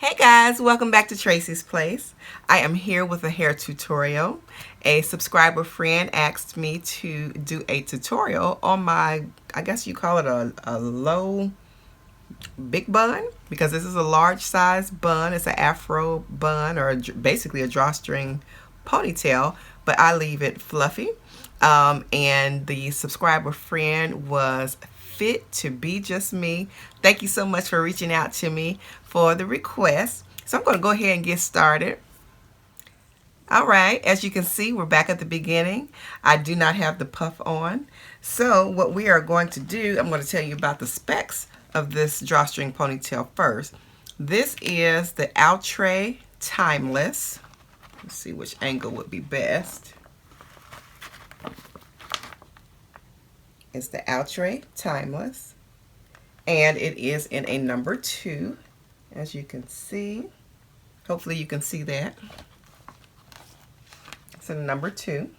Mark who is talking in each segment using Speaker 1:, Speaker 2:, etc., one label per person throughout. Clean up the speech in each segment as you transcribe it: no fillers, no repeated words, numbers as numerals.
Speaker 1: Hey guys, welcome back to Tracie's Place. I am here with a hair tutorial. A subscriber friend asked me to do a tutorial on my, I guess you call it a low big bun, because this is a large size bun. It's an afro bun, or basically a drawstring ponytail, but I leave it fluffy. And the subscriber friend was fit to be just me. Thank you so much for reaching out to me for the request. So I'm going to go ahead and get started. All right, as you can see, we're back at the beginning. I do not have the puff on. So what we are going to do, I'm going to tell you about the specs of this drawstring ponytail first. This is the Outre Timeless. Let's see which angle would be best. It's the Outre Timeless, and it is in a number 2, as you can see. Hopefully you can see that. It's a number 2,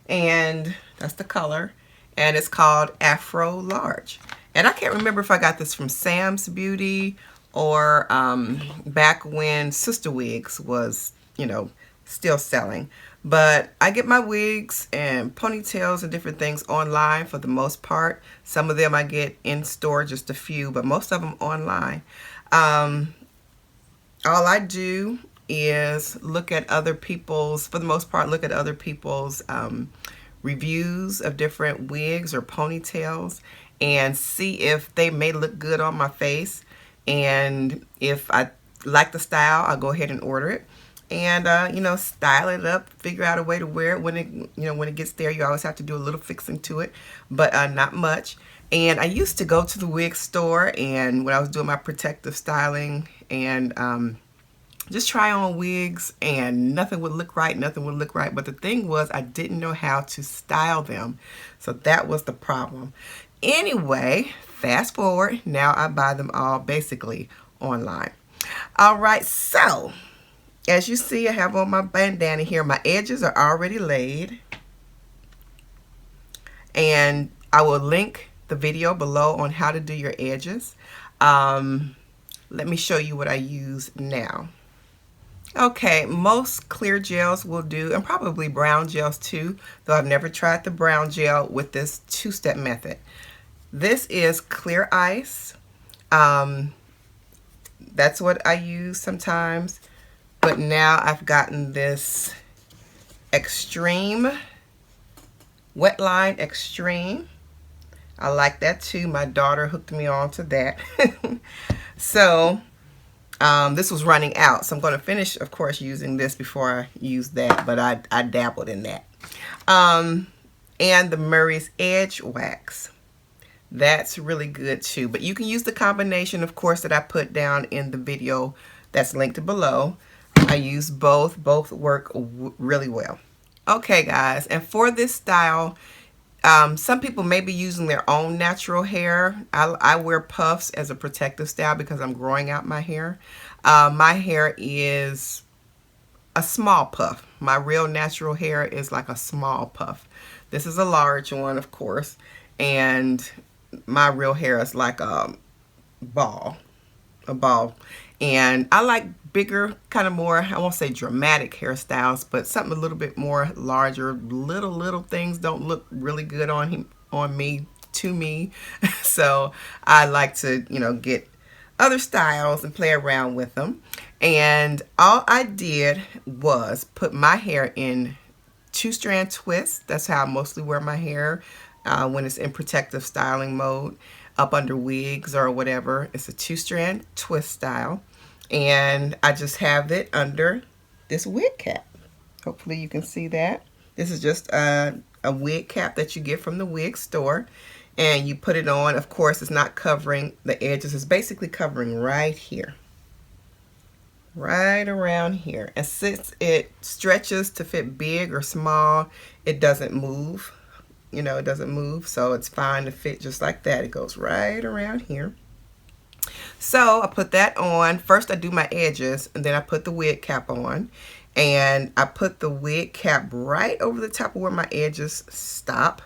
Speaker 1: and that's the color, and it's called Afro Large. And I can't remember if I got this from Sam's Beauty or back when Sister Wigs was, still selling. But I get my wigs and ponytails and different things online for the most part. Some of them I get in store, just a few, but most of them online. All I do is look at other people's, for the most part, look at other people's reviews of different wigs or ponytails and see if they may look good on my face. And if I like the style, I'll go ahead and order it. And style it up, figure out a way to wear it. When it gets there, you always have to do a little fixing to it, but not much. And I used to go to the wig store, and when I was doing my protective styling, and just try on wigs, and nothing would look right, But the thing was, I didn't know how to style them, so that was the problem. Anyway, fast forward, now I buy them all basically online. All right, so as you see, I have on my bandana here. My edges are already laid. And I will link the video below on how to do your edges. Let me show you what I use now. Okay, most clear gels will do, and probably brown gels too, though I've never tried the brown gel with this two-step method. This is clear ice. That's what I use sometimes. But now I've gotten this Xtreme, Wetline Xtreme. I like that too. My daughter hooked me on to that. So this was running out. So I'm going to finish, of course, using this before I use that. But I dabbled in that. And the Murray's Edgewax. That's really good too. But you can use the combination, of course, that I put down in the video that's linked below. I use both. Both work really well. Okay, guys, and for this style, some people may be using their own natural hair. I wear puffs as a protective style because I'm growing out my hair. My hair is a small puff. My real natural hair is like a small puff. This is a large one, of course, and my real hair is like a ball. And I like bigger, kind of more, I won't say dramatic hairstyles, but something a little bit more larger. Little things don't look really good on me, to me. So I like to, get other styles and play around with them. And all I did was put my hair in 2-strand twists. That's how I mostly wear my hair when it's in protective styling mode, up under wigs or whatever. It's a 2-strand twist style. And I just have it under this wig cap. Hopefully you can see that. This is just a wig cap that you get from the wig store. And you put it on. Of course, it's not covering the edges. It's basically covering right here. Right around here. And since it stretches to fit big or small, it doesn't move. It doesn't move. So it's fine to fit just like that. It goes right around here. So I put that on. First I do my edges, and then I put the wig cap on. And I put the wig cap right over the top of where my edges stop.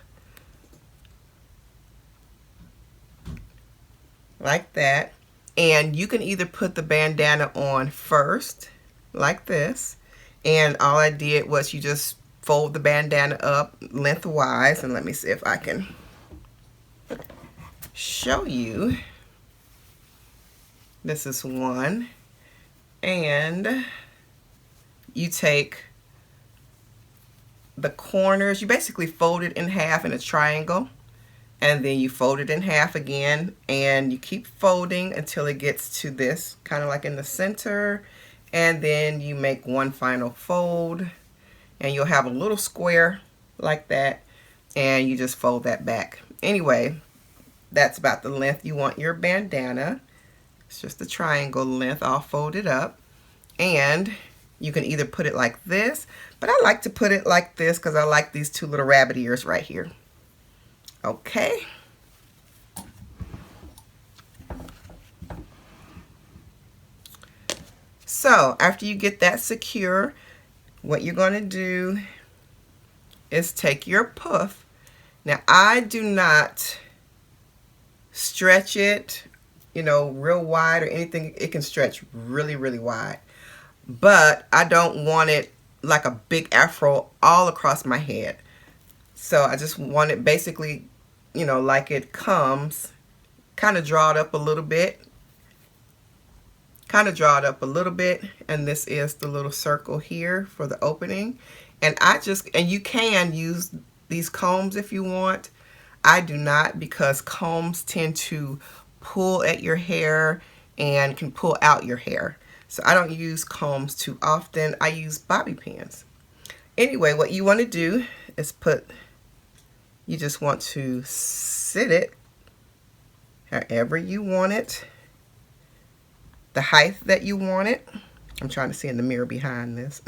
Speaker 1: Like that. And you can either put the bandana on first, like this, and all I did was you just fold the bandana up lengthwise, and let me see if I can show you. This is one, and you take the corners, you basically fold it in half in a triangle, and then you fold it in half again, and you keep folding until it gets to this, kind of like in the center, and then you make one final fold, and you'll have a little square like that, and you just fold that back. Anyway, that's about the length you want your bandana. It's just a triangle length all folded up, and you can either put it like this, but I like to put it like this because I like these two little rabbit ears right here. Okay. So after you get that secure, what you're going to do is take your puff. Now I do not stretch it, you know, real wide or anything. It can stretch really, really wide, but I don't want it like a big afro all across my head. So I just want it basically, you know, like it comes, kind of draw it up a little bit, and this is the little circle here for the opening. And you can use these combs if you want. I do not, because combs tend to pull at your hair and can pull out your hair. So I don't use combs too often. I use bobby pins. Anyway, what you want to do is you just want to sit it however you want it, the height that you want it. I'm trying to see in the mirror behind this.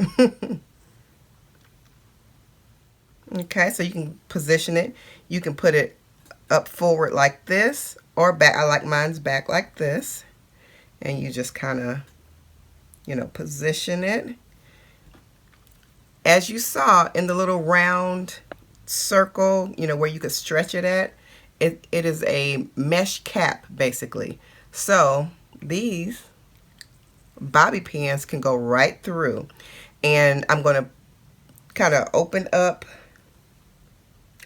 Speaker 1: Okay, so you can position it. You can put it up forward like this, or back. I like mine's back like this. And you just kind of, you know, position it. As you saw in the little round circle, you know, where you could stretch it at, it is a mesh cap basically. So these bobby pins can go right through, and I'm going to kind of open up.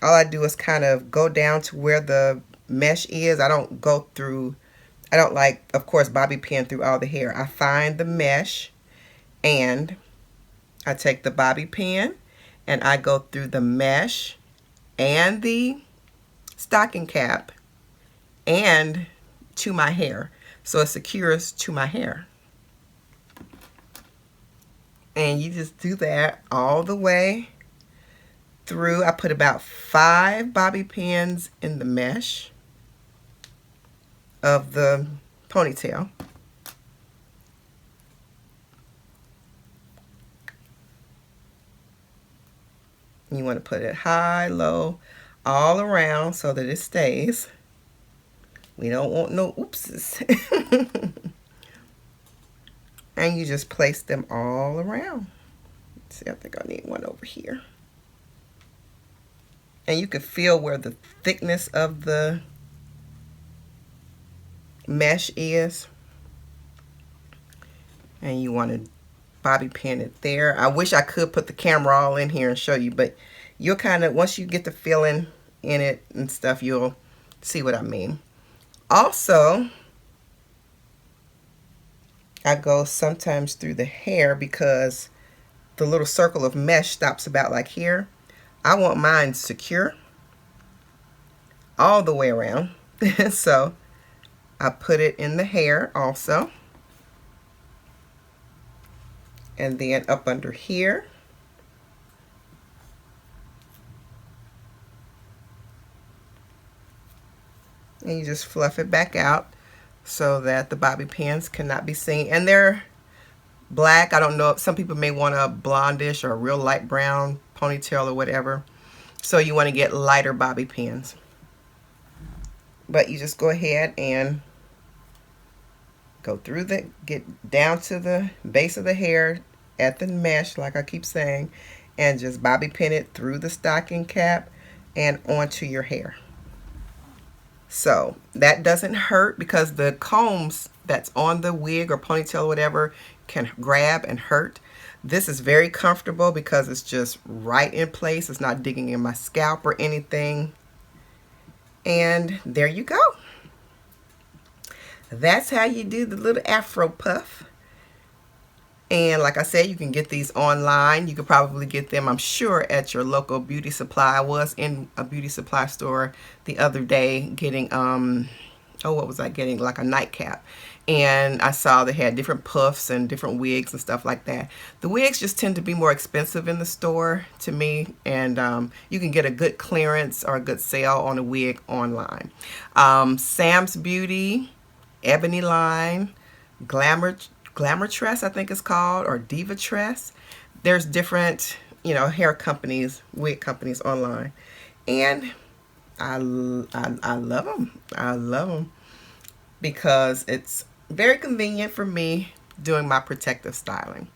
Speaker 1: All I do is kind of go down to where the mesh is. I don't go through, I don't like, of course, bobby pin through all the hair. I find the mesh, and I take the bobby pin and I go through the mesh and the stocking cap and to my hair, so it secures to my hair. And you just do that all the way through. I put about 5 bobby pins in the mesh of the ponytail. You want to put it high, low, all around so that it stays. We don't want no oopses. And you just place them all around. Let's see, I think I need one over here. And you can feel where the thickness of the mesh is. And you want to bobby pin it there. I wish I could put the camera all in here and show you, but you'll kind of, once you get the feeling in it and stuff, you'll see what I mean. Also, I go sometimes through the hair because the little circle of mesh stops about like here. I want mine secure all the way around. So I put it in the hair also. And then up under here. And you just fluff it back out so that the bobby pins cannot be seen. And they're black. I don't know if some people may want a blondish or a real light brown ponytail or whatever. So you want to get lighter bobby pins. But you just go ahead and go through get down to the base of the hair at the mesh, like I keep saying, and just bobby pin it through the stocking cap and onto your hair. So that doesn't hurt because the combs that's on the wig or ponytail or whatever can grab and hurt. This is very comfortable because it's just right in place. It's not digging in my scalp or anything. And there you go. That's how you do the little Afro puff. And like I said, you can get these online. You could probably get them, I'm sure, at your local beauty supply. I was in a beauty supply store the other day getting, what was I getting? Like a nightcap. And I saw they had different puffs and different wigs and stuff like that. The wigs just tend to be more expensive in the store to me. And you can get a good clearance or a good sale on a wig online. Sam's Beauty, Ebonyline, Glamour Tress, I think it's called, or Diva Tress. There's different, hair companies, wig companies online. And I love them. I love them because it's very convenient for me doing my protective styling.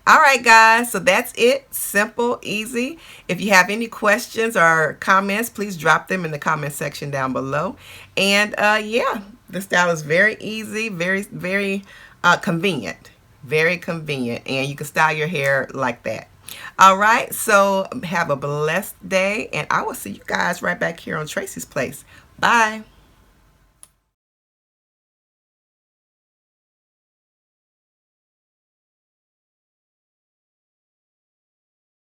Speaker 1: All right, guys, so that's it. Simple, easy. If you have any questions or comments, please drop them in the comment section down below. And yeah, the style is very easy, very convenient. Very convenient. And you can style your hair like that. All right, so have a blessed day, and I will see you guys right back here on Tracie's Place. Bye.